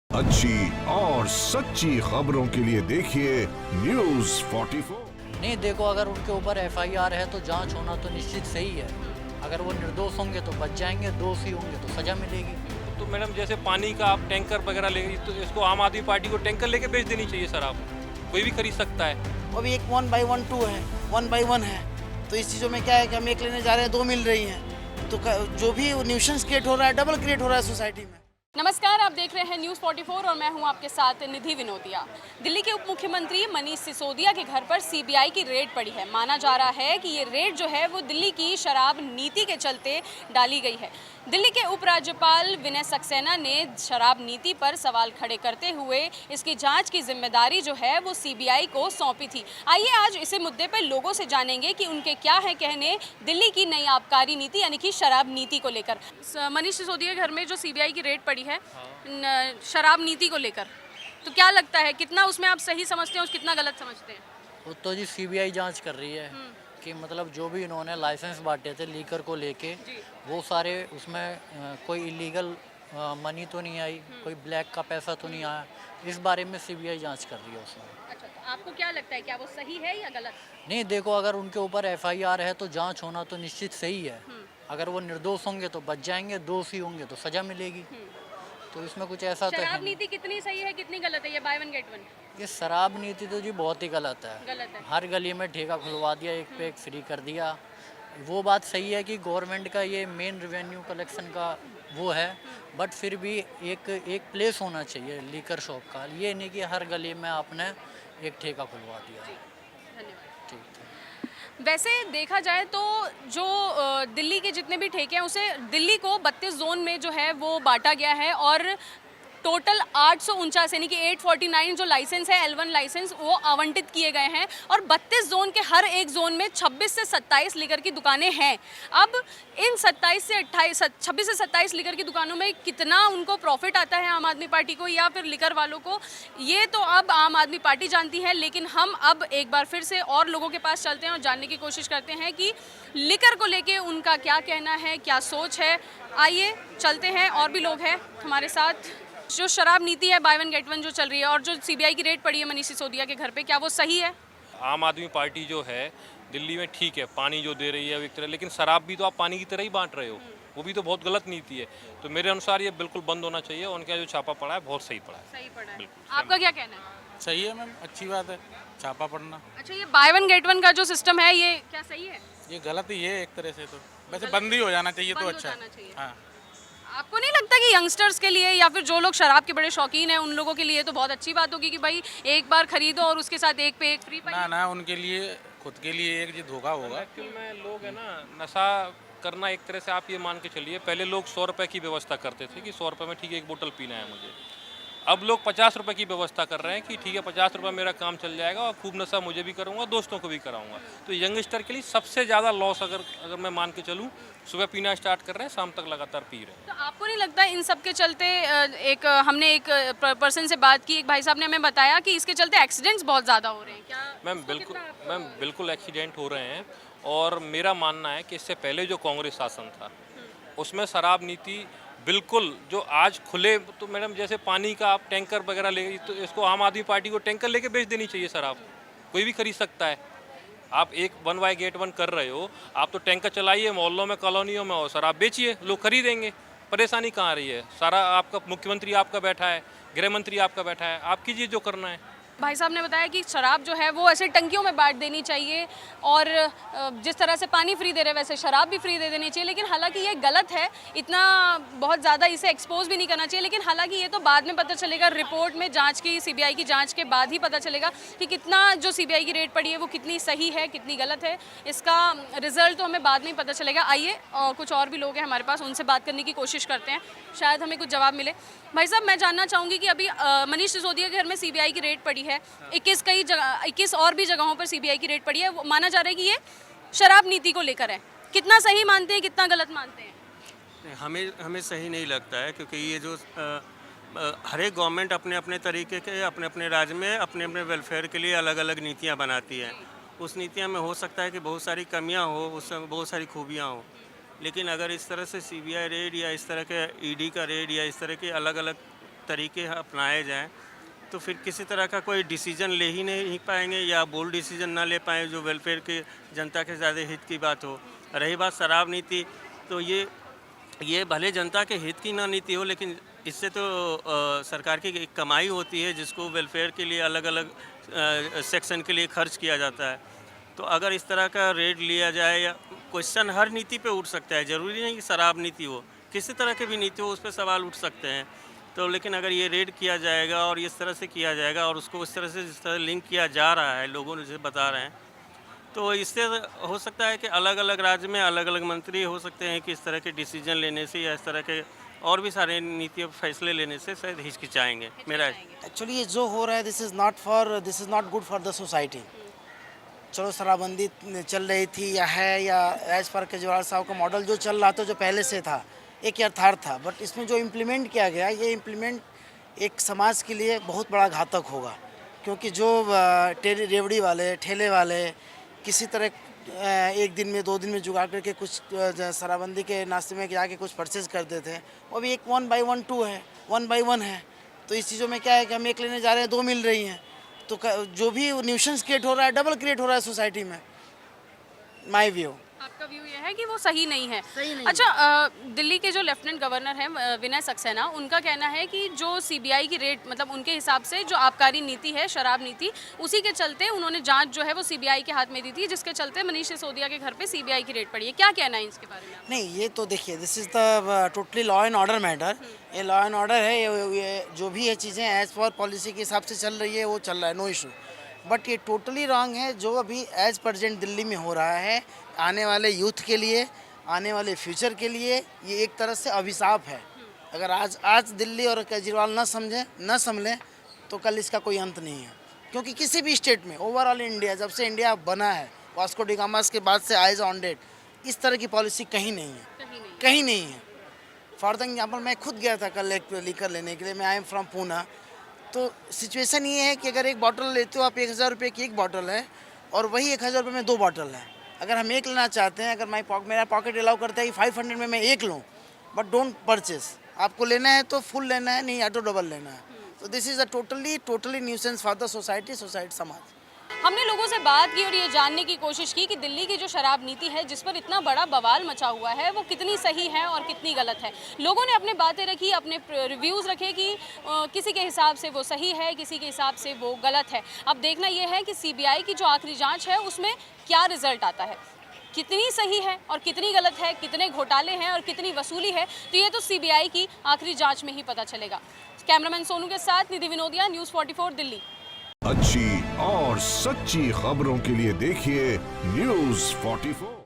अच्छी और सच्ची खबरों के लिए देखिए न्यूज़ 44। नहीं देखो, अगर उनके ऊपर एफआईआर है तो जांच होना तो निश्चित सही है। अगर वो निर्दोष होंगे तो बच जाएंगे, दोषी होंगे तो सजा मिलेगी। तो मैडम जैसे पानी का आप टैंकर वगैरह ले, तो इसको आम आदमी पार्टी को टैंकर लेके बेच देनी चाहिए सर। आप कोई भी खरीद सकता है। अभी एक 1 by 1 2 है, 1 by 1 है। तो इस चीज़ों में क्या है कि हम एक लेने जा रहे हैं, 2 मिल रही हैं। तो जो भी न्यूसेंस क्रिएट हो रहा है, डबल क्रिएट हो रहा है सोसाइटी में। नमस्कार, आप देख रहे हैं न्यूज़ 44 और मैं हूं आपके साथ निधि विनोदिया। दिल्ली के उप मुख्यमंत्री मनीष सिसोदिया के घर पर सीबीआई की रेड पड़ी है। माना जा रहा है कि ये रेड जो है वो दिल्ली की शराब नीति के चलते डाली गई है। दिल्ली के उपराज्यपाल विनय सक्सेना ने शराब नीति पर सवाल खड़े करते हुए इसकी जांच की जिम्मेदारी जो है वो सीबीआई को सौंपी थी। आइए आज इसी मुद्दे पर लोगों से जानेंगे कि उनके क्या है कहने दिल्ली की नई आबकारी नीति यानी कि शराब नीति को लेकर। मनीष सिसोदिया के घर में जो सीबीआई की रेड पड़ी है शराब नीति को लेकर, तो क्या लगता है कितना उसमें आप सही समझते हैं और कितना गलत समझते हैं? वो तो जी सीबीआई जांच कर रही है कि मतलब जो भी इन्होंने लाइसेंस बांटे थे लीकर को लेके, वो सारे उसमें कोई इलीगल मनी तो नहीं आई, कोई ब्लैक का पैसा तो नहीं आया। इस बारे में सीबीआई जांच कर रही है उसमें। अच्छा, तो आपको क्या लगता है क्या वो सही है या गलत? नहीं देखो, अगर उनके ऊपर एफआईआर है तो जांच होना तो निश्चित सही है। अगर वो निर्दोष होंगे तो बच जाएंगे, दोषी होंगे तो सजा मिलेगी। तो इसमें कुछ ऐसा तो है शराब नीति कितनी सही है कितनी गलत है? ये बाय वन गेट वन। ये शराब नीति तो जी बहुत ही गलत है। गलत है। हर गली में ठेका खुलवा दिया, एक पे एक फ्री कर दिया। वो बात सही है कि गवर्नमेंट का ये मेन रेवेन्यू कलेक्शन का वो है, बट फिर भी एक प्लेस होना चाहिए लीकर शॉप का। ये नहीं कि हर गली में आपने एक ठेका खुलवा दिया। धन्यवाद। ठीक है। वैसे देखा जाए तो जो दिल्ली के जितने भी ठेके हैं उसे दिल्ली को 32 जोन में जो है वो बांटा गया है और टोटल 849 यानी कि 849 जो लाइसेंस है L1 लाइसेंस वो आवंटित किए गए हैं और 32 जोन के हर एक जोन में 26 से 27 लीकर की दुकानें हैं। अब इन 26 से 27 लीकर की दुकानों में कितना उनको प्रॉफिट आता है आम आदमी पार्टी को या फिर लीकर वालों को, ये तो अब आम आदमी पार्टी जानती है। लेकिन हम अब एक बार फिर से और लोगों के पास चलते हैं और जानने की कोशिश करते हैं कि लीकर को लेके उनका क्या कहना है, क्या सोच है। आइए चलते हैं, और भी लोग हैं हमारे साथ। जो शराब नीति है बाय वन गेट वन जो चल रही है और जो सीबीआई की रेड पड़ी है मनीष सिसोदिया के घर पे, क्या वो सही है? आम आदमी पार्टी जो है दिल्ली में ठीक है, पानी जो दे रही है एक तरह, लेकिन शराब भी तो आप पानी की तरह ही बांट रहे हो। वो भी तो बहुत गलत नीति है। तो मेरे अनुसार ये बिल्कुल बंद होना चाहिए। उनका जो छापा पड़ा है बहुत सही पड़ा है। सही पड़ा है। बिल्कुल। आपका क्या कहना है? सही है मैम, अच्छी बात है छापा पड़ना। अच्छा, ये बाय वन गेट वन का जो सिस्टम है ये क्या सही है? ये गलत ही है एक तरह से। तो वैसे बंद ही हो जाना चाहिए तो बंद हो अच्छा जाना चाहिए। हाँ। आपको नहीं लगता कि यंगस्टर्स के लिए या फिर जो लोग शराब के बड़े शौकीन हैं उन लोगों के लिए तो बहुत अच्छी बात होगी कि भाई एक बार खरीदो और उसके साथ एक पे एक फ्री पाइए? ना उनके लिए खुद के लिए एक जो धोखा होगा। एक्चुअल में लोग है ना, नशा करना एक तरह से आप ये मान के चलिए, पहले लोग 100 रुपये की व्यवस्था करते थे कि 100 रुपये में ठीक है एक बोतल पीना है मुझे। अब लोग 50 रुपये की व्यवस्था कर रहे हैं कि ठीक है 50 रुपये मेरा काम चल जाएगा और खूब नशा मुझे भी करूँगा, दोस्तों को भी कराऊंगा। तो यंगस्टर के लिए सबसे ज़्यादा लॉस अगर मैं मान के चलूँ, सुबह पीना स्टार्ट कर रहे हैं, शाम तक लगातार पी रहे हैं। तो आपको नहीं लगता इन सब के चलते हमने एक पर्सन से बात की, एक भाई साहब ने हमें बताया कि इसके चलते एक्सीडेंट्स बहुत ज़्यादा हो रहे हैं? क्या मैम बिल्कुल एक्सीडेंट हो रहे हैं। और मेरा मानना है कि इससे पहले जो कांग्रेस शासन था उसमें शराब नीति बिल्कुल जो आज खुले, तो मैडम जैसे पानी का आप टैंकर वगैरह ले, तो इसको आम आदमी पार्टी को टैंकर लेके बेच देनी चाहिए शराब। कोई भी खरीद सकता है। आप एक 1 बाय गेट 1 कर रहे हो, आप तो टैंकर चलाइए मोहल्लों में, कॉलोनियों में, और शराब बेचिए, लोग खरीदेंगे। परेशानी कहाँ आ रही है? सारा आपका मुख्यमंत्री आपका बैठा है, गृह मंत्री आपका बैठा है, आप कीजिए जो करना है। भाई साहब ने बताया कि शराब जो है वो ऐसे टंकियों में बांट देनी चाहिए और जिस तरह से पानी फ्री दे रहे वैसे शराब भी फ्री दे देनी चाहिए। लेकिन हालांकि ये गलत है, इतना बहुत ज़्यादा इसे एक्सपोज भी नहीं करना चाहिए। लेकिन हालांकि ये तो बाद में पता चलेगा, रिपोर्ट में जांच की, सीबीआई की जांच के बाद ही पता चलेगा कि कितना जो सीबीआई की रेड पड़ी है वो कितनी सही है कितनी गलत है। इसका रिजल्ट तो हमें बाद में ही पता चलेगा। आइए कुछ और भी लोग हैं हमारे पास, उनसे बात करने की कोशिश करते हैं, शायद हमें कुछ जवाब मिले। भाई साहब, मैं जानना चाहूँगी कि अभी मनीष सिसोदिया के घर में सीबीआई की रेड पड़ी है, 21 और भी जगहों पर सीबीआई की रेड पड़ी है। वो माना जा रहा है कि ये शराब नीति को लेकर है। कितना सही मानते हैं, कितना गलत मानते हैं? हमें सही नहीं लगता है, क्योंकि ये जो हर एक गवर्नमेंट अपने अपने तरीके के अपने अपने राज्य में अपने अपने वेलफेयर के लिए अलग अलग नीतियाँ बनाती है। उस नीतियाँ में हो सकता है कि बहुत सारी कमियाँ हो, उसमें बहुत सारी खूबियाँ हो, लेकिन अगर इस तरह से सीबीआई रेड या इस तरह के ईडी का रेड या इस तरह के अलग अलग तरीके अपनाए जाएं तो फिर किसी तरह का कोई डिसीजन ले ही नहीं पाएंगे या बोल्ड डिसीजन ना ले पाएँ जो वेलफेयर के जनता के ज़्यादा हित की बात हो। रही बात शराब नीति, तो ये भले जनता के हित की ना नीति हो, लेकिन इससे तो सरकार की एक कमाई होती है जिसको वेलफेयर के लिए अलग अलग सेक्शन के लिए खर्च किया जाता है। तो अगर इस तरह का रेट लिया जाए, या क्वेश्चन हर नीति पे उठ सकता है, ज़रूरी नहीं कि शराब नीति हो, किसी तरह की भी नीति हो उस पर सवाल उठ सकते हैं। तो लेकिन अगर ये रेड किया जाएगा और इस तरह से किया जाएगा और उसको इस तरह से जिस तरह लिंक किया जा रहा है, लोगों ने जैसे बता रहे हैं, तो इससे हो सकता है कि अलग अलग राज्य में अलग अलग मंत्री हो सकते हैं कि इस तरह के डिसीजन लेने से या इस तरह के और भी सारे नीति फैसले लेने से शायद हिचकिचाएंगे। मेरा एक्चुअली ये जो हो रहा है this is not good for the society. चलो शराबबंदी चल रही थी या है, या एज पर केजरीवाल साहब का मॉडल जो चल रहा था, जो पहले से था, एक यथार्थ था, बट इसमें जो इम्प्लीमेंट किया गया, ये इम्प्लीमेंट एक समाज के लिए बहुत बड़ा घातक होगा। क्योंकि जो रेवड़ी वाले, ठेले वाले किसी तरह एक दिन में 2 दिन में जुगाड़ करके कुछ शराबबंदी के नाश्ते में जाके कुछ परचेज करते थे, वो भी एक 1 by 1 2 है, 1 by 1 है। तो इस चीज़ों में क्या है कि हम एक लेने जा रहे हैं, 2 मिल रही हैं। तो जो भी न्यूसेंस क्रिएट हो रहा है, डबल क्रिएट हो रहा है सोसाइटी में। माय व्यू, आपका व्यू ये है कि वो सही नहीं है। सही नहीं अच्छा, दिल्ली के जो लेफ्टिनेंट गवर्नर हैं विनय सक्सेना, उनका कहना है कि जो सीबीआई की रेट, मतलब उनके हिसाब से जो आबकारी नीति है, शराब नीति, उसी के चलते उन्होंने जांच जो है वो सीबीआई के हाथ में दी थी, जिसके चलते मनीष सिसोदिया के घर पे सीबीआई की रेट पड़ी है। क्या कहना है इसके बारे में? नहीं, ये तो देखिए, this is the totally law and order matter. ये लॉ एंड ऑर्डर है, ये जो भी ये चीज़ें एज पर पॉलिसी के हिसाब से चल रही है वो चल रहा है, नो इशू। बट ये टोटली रॉन्ग है जो अभी एज प्रेजेंट दिल्ली में हो रहा है। आने वाले यूथ के लिए, आने वाले फ्यूचर के लिए ये एक तरह से अभिशाप है। अगर आज दिल्ली और केजरीवाल न संभलें तो कल इसका कोई अंत नहीं है। क्योंकि किसी भी स्टेट में, ओवरऑल इंडिया, जब से इंडिया बना है, वास्को डी गामा के बाद से आइज ऑन डेट, इस तरह की पॉलिसी कहीं नहीं है, कहीं नहीं है। फॉर द एग्जाम्पल, मैं खुद गया था कल एक लीकर लेने के लिए, मैं आई एम फ्रॉम पूना। तो सिचुएशन ये है कि अगर एक बॉटल लेते हो आप, 1000 रुपये की एक बॉटल है और वही 1000 रुपये में 2 बॉटल है। अगर हम एक लेना चाहते हैं, अगर मेरा पॉकेट अलाउ करता है कि 500 में मैं एक लूँ, बट डोंट परचेस। आपको लेना है तो फुल लेना है, नहीं ऑटो डबल लेना है। तो this is a totally nuisance for the society समाज। हमने लोगों से बात की और ये जानने की कोशिश की कि दिल्ली की जो शराब नीति है, जिस पर इतना बड़ा बवाल मचा हुआ है, वो कितनी सही है और कितनी गलत है। लोगों ने अपने बातें रखी, अपने रिव्यूज़ रखे कि किसी के हिसाब से वो सही है, किसी के हिसाब से वो गलत है। अब देखना ये है कि सीबीआई की जो आखिरी जांच है उसमें क्या रिजल्ट आता है, कितनी सही है और कितनी गलत है, कितने घोटाले हैं और कितनी वसूली है, तो ये तो सीबीआई की आखिरी जाँच में ही पता चलेगा। कैमरामैन सोनू के साथ निधि विनोदिया, न्यूज़ 44 दिल्ली। अच्छी और सच्ची खबरों के लिए देखिए News 44।